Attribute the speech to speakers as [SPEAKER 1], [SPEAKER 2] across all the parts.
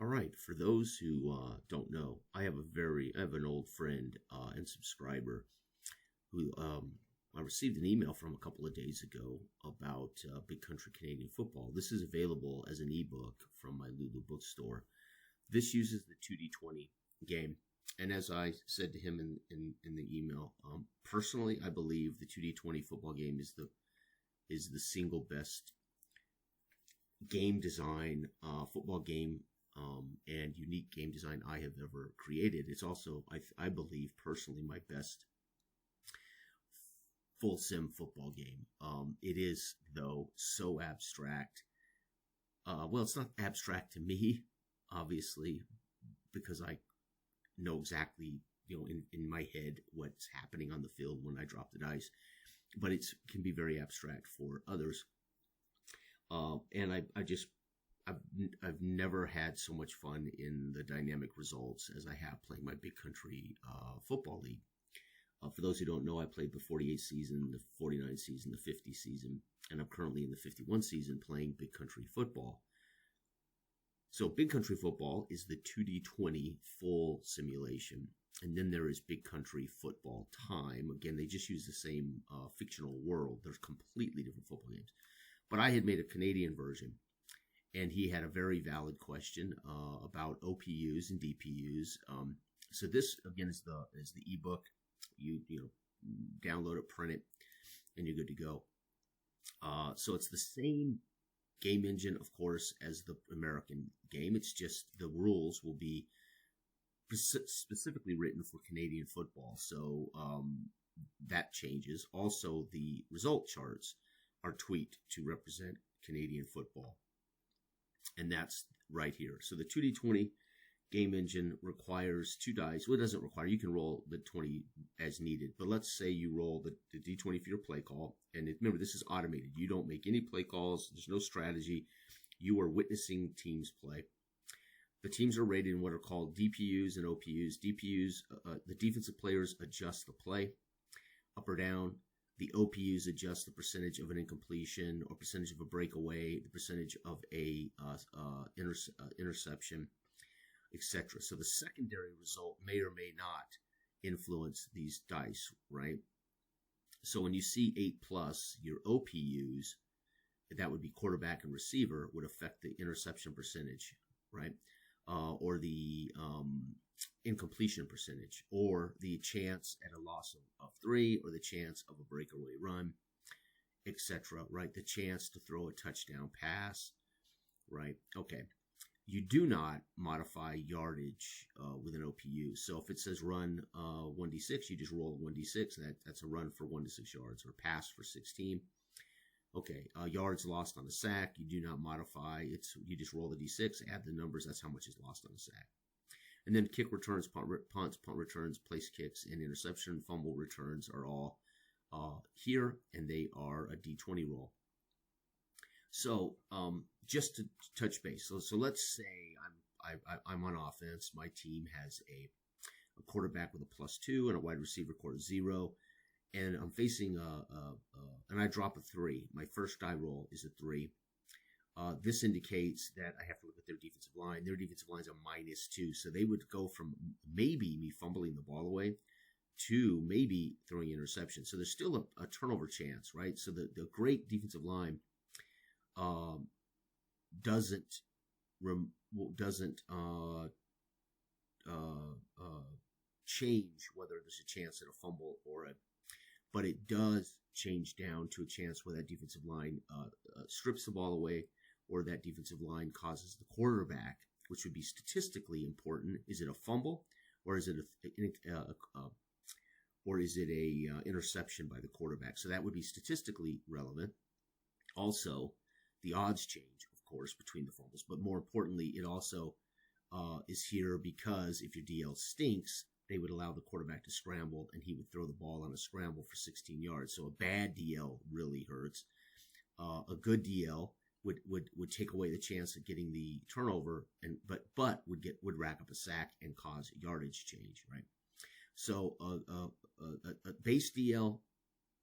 [SPEAKER 1] All right, for those who don't know, I have an old friend and subscriber who I received an email from a couple of days ago about Big Country Canadian Football. This is available as an ebook from my Lulu bookstore. This uses the 2D20 game. And as I said to him in the email, personally, I believe the 2D20 football game is the single best game design, football game, and unique game design I have ever created. It's also, I believe, personally, my best full sim football game. It is, though, so abstract. Well, it's not abstract to me, obviously, because I know exactly, in my head what's happening on the field when I drop the dice. But it can be very abstract for others. And I've never had so much fun in the dynamic results as I have playing my Big Country Football League. For those who don't know, I played the 48 season, the 49 season, the 50 season, and I'm currently in the 51 season playing Big Country Football. So Big Country Football is the 2D20 full simulation. And then there is Big Country Football Time. Again, they just use the same fictional world. They're completely different football games. But I had made a Canadian version. And he had a very valid question about OPUs and DPUs. So this, again, is the ebook. You download it, print it, and you're good to go. So it's the same game engine, of course, as the American game. It's just the rules will be specifically written for Canadian football. So that changes. Also, the result charts are tweaked to represent Canadian football. And that's right here. So the 2D20 game engine requires 2 dice. Well, it doesn't require. You can roll the 20 as needed. But let's say you roll the D20 for your play call. And remember, this is automated. You don't make any play calls. There's no strategy. You are witnessing teams play. The teams are rated in what are called DPUs and OPUs. DPUs, the defensive players adjust the play up or down. The OPUs adjust the percentage of an incompletion or percentage of a breakaway, the percentage of a interception, etc. So the secondary result may or may not influence these dice, right? So when you see 8+, your OPUs, that would be quarterback and receiver, would affect the interception percentage, right? Or the incompletion percentage, or the chance at a loss of 3, or the chance of a breakaway run, etc., right? The chance to throw a touchdown pass, right? Okay. You do not modify yardage with an OPU. So if it says run 1d6, you just roll 1d6. That's a run for 1 to 6 yards, or pass for 16. Okay, yards lost on a sack, you do not modify. You just roll the d6, add the numbers. That's how much is lost on a sack. And then kick returns, punts, punt returns, place kicks, and interception, fumble returns are all here, and they are a d20 roll. So just to touch base, so let's say I'm on offense. My team has a quarterback with a +2 and a wide receiver core 0. And I'm facing and I drop a 3. My first die roll is a 3. This indicates that I have to look at their defensive line. Their defensive line is a -2. So they would go from maybe me fumbling the ball away to maybe throwing interception. So there's still a turnover chance, right? So the great defensive line doesn't change whether there's a chance at a fumble but it does change down to a chance where that defensive line strips the ball away, or that defensive line causes the quarterback, which would be statistically important. Is it a fumble, or is it a interception by the quarterback? So that would be statistically relevant. Also, the odds change, of course, between the fumbles, but more importantly, it also is here because if your DL stinks, they would allow the quarterback to scramble, and he would throw the ball on a scramble for 16 yards. So a bad DL really hurts. A good DL would take away the chance of getting the turnover, but would rack up a sack and cause yardage change, right? So a base DL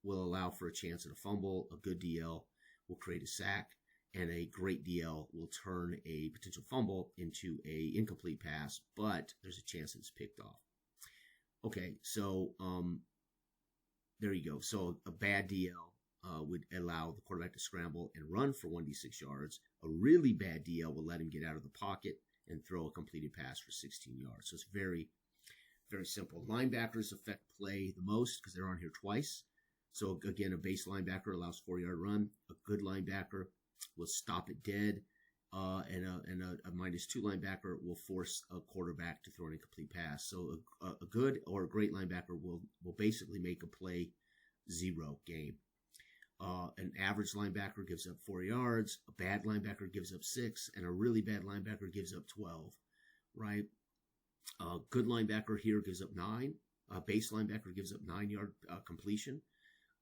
[SPEAKER 1] will allow for a chance at a fumble. A good DL will create a sack, and a great DL will turn a potential fumble into a incomplete pass, but there's a chance it's picked off. Okay, so there you go. So a bad DL would allow the quarterback to scramble and run for 1d6 yards. A really bad DL will let him get out of the pocket and throw a completed pass for 16 yards. So it's very, very simple. Linebackers affect play the most because they're on here twice. So again, a base linebacker allows 4-yard run. A good linebacker will stop it dead. And a -2 linebacker will force a quarterback to throw an incomplete pass. So a good or a great linebacker will basically make a play 0 game. An average linebacker gives up 4 yards. A bad linebacker gives up 6, and a really bad linebacker gives up 12. Right? A good linebacker here gives up 9. A base linebacker gives up 9-yard completion.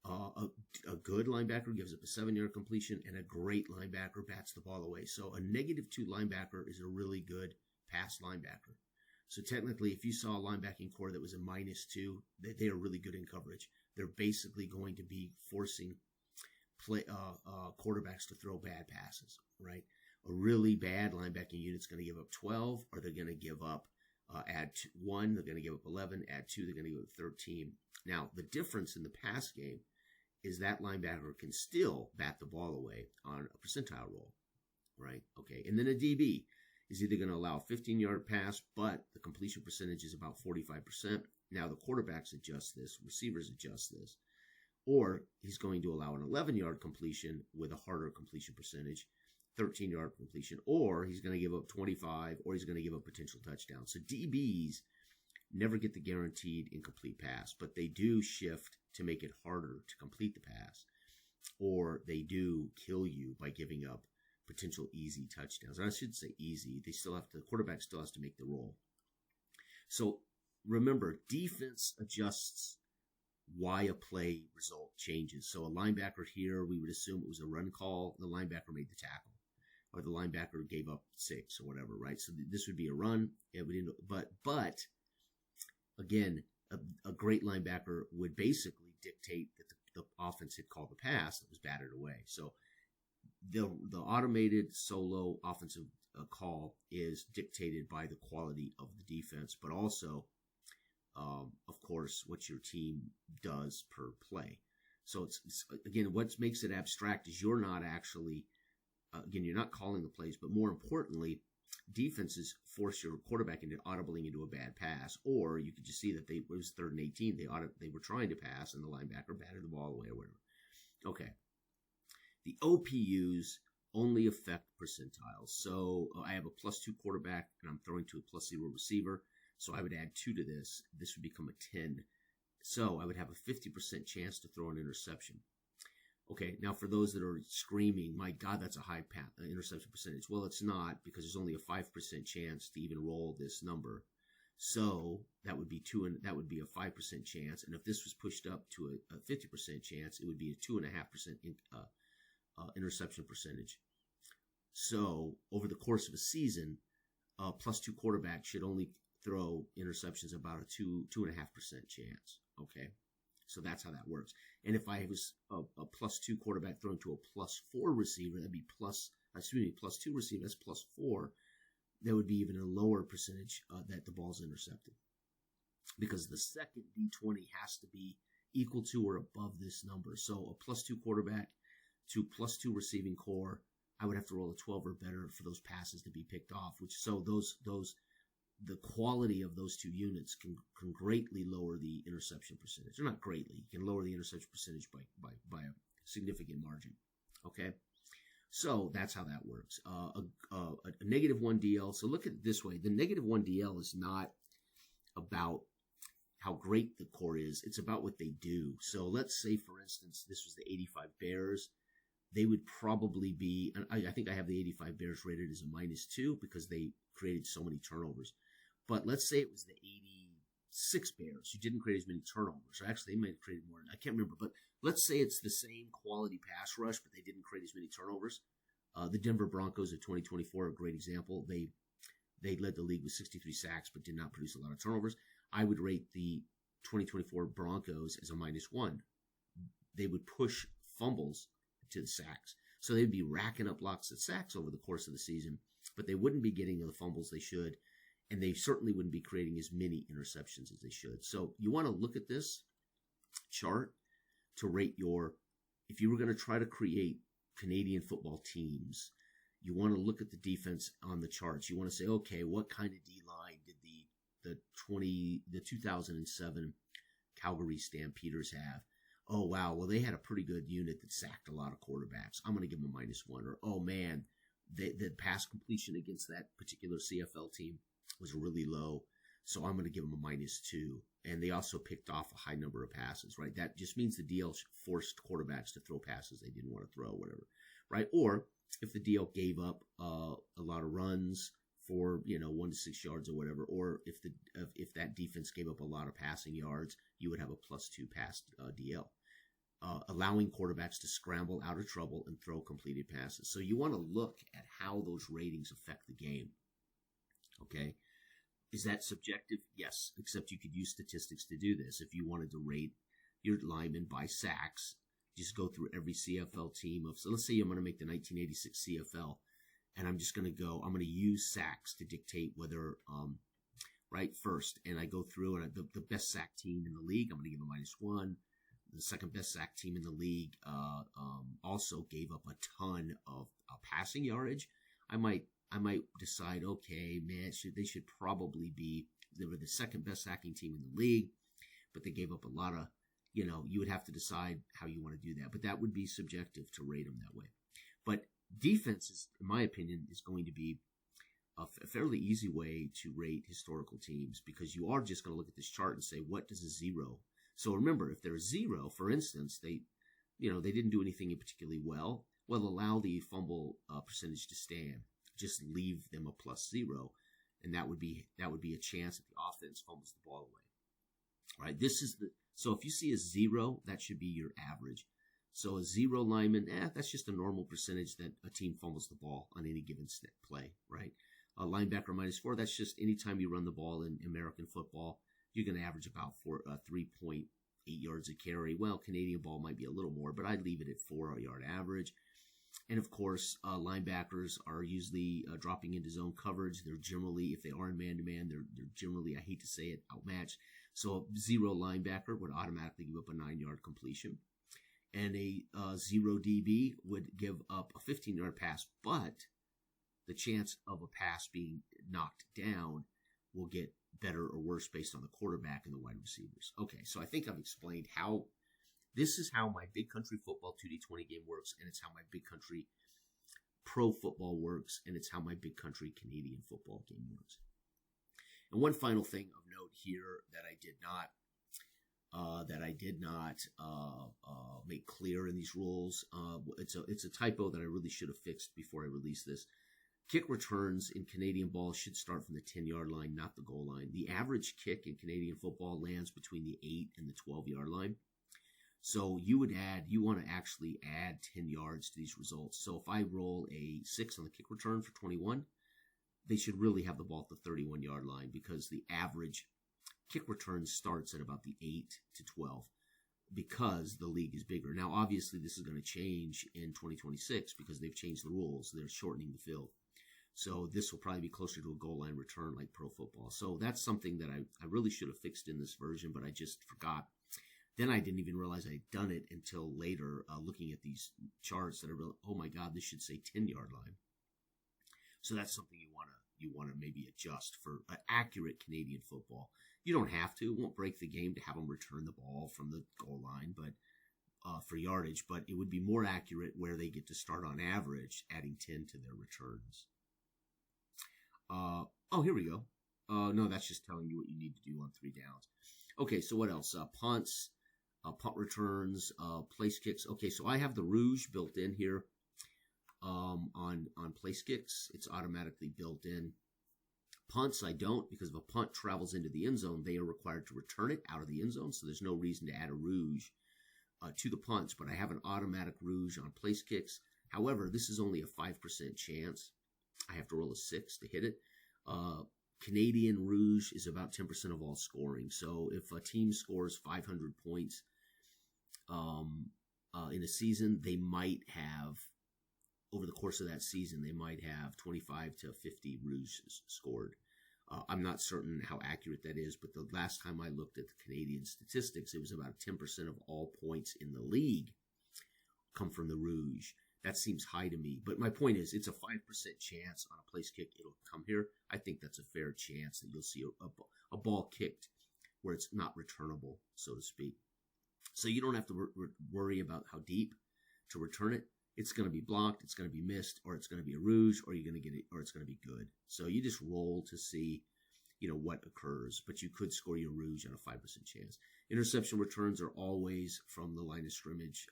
[SPEAKER 1] A good linebacker gives up a 7-yard completion, and a great linebacker bats the ball away. So a -2 linebacker is a really good pass linebacker. So technically, if you saw a linebacking core that was a -2, they are really good in coverage. They're basically going to be forcing quarterbacks to throw bad passes, right? A really bad linebacking unit's going to give up 12, or they're going to give up, add 1, they're going to give up 11, add 2, they're going to give up 13. Now, the difference in the pass game is that linebacker can still bat the ball away on a percentile roll, right? Okay, and then a DB is either going to allow a 15-yard pass, but the completion percentage is about 45%. Now, the quarterbacks adjust this, receivers adjust this, or he's going to allow an 11-yard completion with a harder completion percentage, 13-yard completion, or he's going to give up 25, or he's going to give up potential touchdowns. So DBs never get the guaranteed incomplete pass, but they do shift to make it harder to complete the pass, or they do kill you by giving up potential easy touchdowns. And I should say easy. The quarterback still has to make the roll. So remember, defense adjusts why a play result changes. So a linebacker here, we would assume it was a run call. The linebacker made the tackle, or the linebacker gave up 6 or whatever, right? So this would be a run. But again, a great linebacker would basically dictate that the offense had called the pass that was batted away. So the automated solo offensive call is dictated by the quality of the defense, but also, of course, what your team does per play. So it's again, what makes it abstract is you're not actually, you're not calling the plays, but more importantly, defenses force your quarterback into audibling into a bad pass, or you could just see that it was 3rd and 18. They were trying to pass, and the linebacker batted the ball away or whatever. Okay. The OPUs only affect percentiles. So I have a +2 quarterback, and I'm throwing to a +0 receiver. So I would add 2 to this. This would become a 10. So I would have a 50% chance to throw an interception. Okay, now for those that are screaming, my God, that's a high interception percentage. Well, it's not, because there's only a 5% chance to even roll this number. So that would be that would be a 5% chance. And if this was pushed up to a 50% chance, it would be a 2.5% interception percentage. So over the course of a season, a +2 quarterback should only throw interceptions about a 2.5% chance. Okay. So that's how that works. And if I was a +2 quarterback throwing to a +4 receiver, that'd be +2 receiver, that's +4. That would be even a lower percentage that the ball's intercepted. Because the second D20 has to be equal to or above this number. So a +2 quarterback to +2 receiving core, I would have to roll a 12 or better for those passes to be picked off, the quality of those two units can greatly lower the interception percentage. Or not greatly, you can lower the interception percentage by a significant margin. Okay, so that's how that works. A -1 DL. So look at it this way: the -1 DL is not about how great the core is; it's about what they do. So let's say, for instance, this was the 85 Bears. They would probably be, and I think I have the 85 Bears rated as a -2 because they created so many turnovers. But let's say it was the 86 Bears who didn't create as many turnovers. Or actually, they might have created more. I can't remember. But let's say it's the same quality pass rush, but they didn't create as many turnovers. The Denver Broncos of 2024 are a great example. They led the league with 63 sacks, but did not produce a lot of turnovers. I would rate the 2024 Broncos as a -1. They would push fumbles to the sacks. So they'd be racking up lots of sacks over the course of the season, but they wouldn't be getting the fumbles they should, and they certainly wouldn't be creating as many interceptions as they should. So you want to look at this chart to rate if you were going to try to create Canadian football teams, you want to look at the defense on the charts. You want to say, okay, what kind of D-line did the 2007 Calgary Stampeders have? Oh, wow, well, they had a pretty good unit that sacked a lot of quarterbacks. I'm going to give them a -1. Or, oh, man, the pass completion against that particular CFL team was really low, so I'm going to give them a -2. And they also picked off a high number of passes, right? That just means the DL forced quarterbacks to throw passes they didn't want to throw, whatever, right? Or if the DL gave up a lot of runs for 1 to 6 yards or whatever, or if that defense gave up a lot of passing yards, you would have a +2 pass DL, allowing quarterbacks to scramble out of trouble and throw completed passes. So you want to look at how those ratings affect the game. Okay, is that subjective? Yes, except you could use statistics to do this. If you wanted to rate your linemen by sacks, just go through every CFL team so let's say I'm going to make the 1986 CFL, and I'm going to use sacks to dictate whether, right, first, and I go through, and the best sack team in the league, I'm going to give a -1. The second best sack team in the league also gave up a ton of passing yardage. I might decide, okay, man, they should probably be, they were the second best sacking team in the league, but they gave up a lot of, you would have to decide how you want to do that. But that would be subjective to rate them that way. But defense, in my opinion, is going to be a fairly easy way to rate historical teams, because you are just going to look at this chart and say, what does a 0? So remember, if they're a 0, for instance, they didn't do anything particularly well. Well, allow the fumble percentage to stand. Just leave them a +0, and that would be a chance that the offense fumbles the ball away. All right, so if you see a 0, that should be your average. So a 0 lineman, that's just a normal percentage that a team fumbles the ball on any given play, right? A linebacker -4, that's just anytime you run the ball in American football, you're going to average about 3.8 yards a carry. Well, Canadian ball might be a little more, but I'd leave it at 4-yard average. And of course, linebackers are usually dropping into zone coverage. They're generally, if they are in man-to-man, they're generally, I hate to say it, outmatched. So a 0 linebacker would automatically give up a 9-yard completion. And a 0 DB would give up a 15-yard pass, but the chance of a pass being knocked down will get better or worse based on the quarterback and the wide receivers. Okay, so I think I've explained this is how my Big Country Football 2D20 game works, and it's how my Big Country Pro Football works, and it's how my Big Country Canadian Football game works. And one final thing of note here that I did not make clear in these rules. It's a typo that I really should have fixed before I released this. Kick returns in Canadian ball should start from the 10-yard line, not the goal line. The average kick in Canadian football lands between the 8 and the 12-yard line. So you want to actually add 10 yards to these results. So if I roll a 6 on the kick return for 21, they should really have the ball at the 31-yard line, because the average kick return starts at about the 8 to 12, because the league is bigger. Now, obviously, this is going to change in 2026 because they've changed the rules. They're shortening the field. So this will probably be closer to a goal line return like pro football. So that's something that I really should have fixed in this version, but I just forgot. Then I didn't even realize I'd done it until later, looking at these charts that are, oh my God, this should say 10-yard line. So that's something you want to maybe adjust for accurate Canadian football. You don't have to. It won't break the game to have them return the ball from the goal line, but for yardage. But it would be more accurate where they get to start on average, adding 10 to their returns. Here we go. No, that's just telling you what you need to do on 3 downs. Okay, so what else? Punts, punt returns, place kicks. Okay, so I have the Rouge built in here on place kicks. It's automatically built in. Punts, I don't, because if a punt travels into the end zone, they are required to return it out of the end zone, so there's no reason to add a Rouge to the punts, but I have an automatic Rouge on place kicks. However, this is only a 5% chance. I have to roll a 6 to hit it. Canadian Rouge is about 10% of all scoring. So if a team scores 500 points in a season, they might have over the course of that season, they might have 25 to 50 Rouges scored. I'm not certain how accurate that is, but the last time I looked at the Canadian statistics, it was about 10% of all points in the league come from the Rouge. That seems high to me. But my point is, it's a 5% chance on a place kick it'll come here. I think that's a fair chance that you'll see a ball kicked where it's not returnable, so to speak. So you don't have to worry about how deep to return it. It's going to be blocked, it's going to be missed, or it's going to be a Rouge, or you're going to get it, or it's going to be good. So you just roll to see, what occurs. But you could score your Rouge on a 5% chance. Interception returns are always from the line of scrimmage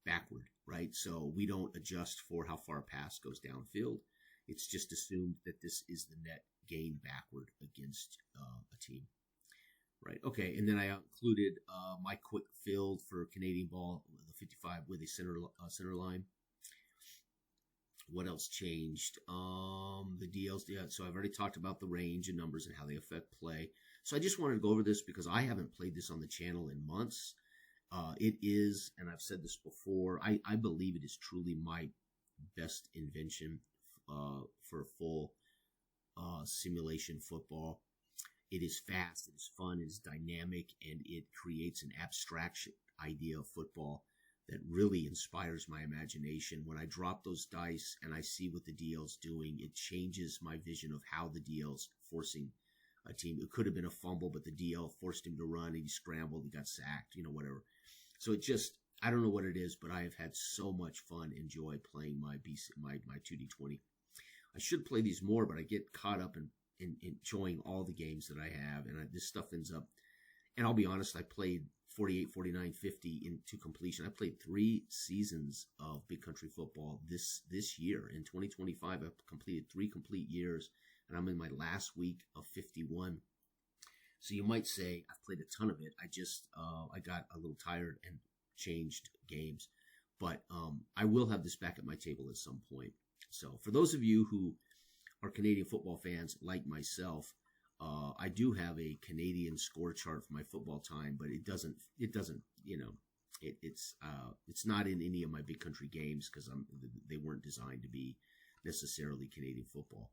[SPEAKER 1] backward, right? So we don't adjust for how far a pass goes downfield. It's just assumed that this is the net gain backward against a team. Right. Okay. And then I included my quick field for Canadian ball, the 55 with a center line. What else changed? The DLs. Yeah. So I've already talked about the range and numbers and how they affect play. So I just wanted to go over this because I haven't played this on the channel in months. It is, and I've said this before, I believe it is truly my best invention for full simulation football. It is fast, it is fun, it is dynamic, and it creates an abstraction idea of football that really inspires my imagination. When I drop those dice and I see what the DL's doing, it changes my vision of how the DL's forcing a team. It could have been a fumble, but the DL forced him to run, and he scrambled, he got sacked, whatever. So it just, I don't know what it is, but I have had so much fun and joy playing my 2D20. I should play these more, but I get caught up in enjoying all the games that I have, and this stuff ends up, and I'll be honest, I played 48, 49, 50 into completion. I played 3 seasons of Big Country Football this year. In 2025, I've completed 3 complete years, and I'm in my last week of 51. So you might say I've played a ton of it. I got a little tired and changed games, but I will have this back at my table at some point. So for those of you who are Canadian football fans like myself, I do have a Canadian score chart for my football time, but it doesn't, it's not in any of my Big Country games because they weren't designed to be necessarily Canadian football.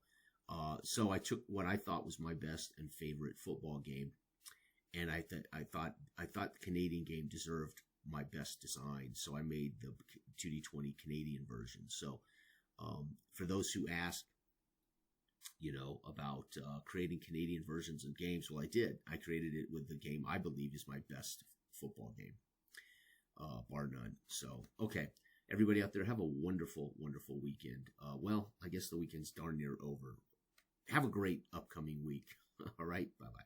[SPEAKER 1] So I took what I thought was my best and favorite football game, and I thought the Canadian game deserved my best design, so I made the 2D20 Canadian version. So for those who ask, about creating Canadian versions of games, well, I did. I created it with the game I believe is my best football game, bar none. So, okay. Everybody out there, have a wonderful, wonderful weekend. Well, I guess the weekend's darn near over. Have a great upcoming week. All right. Bye-bye.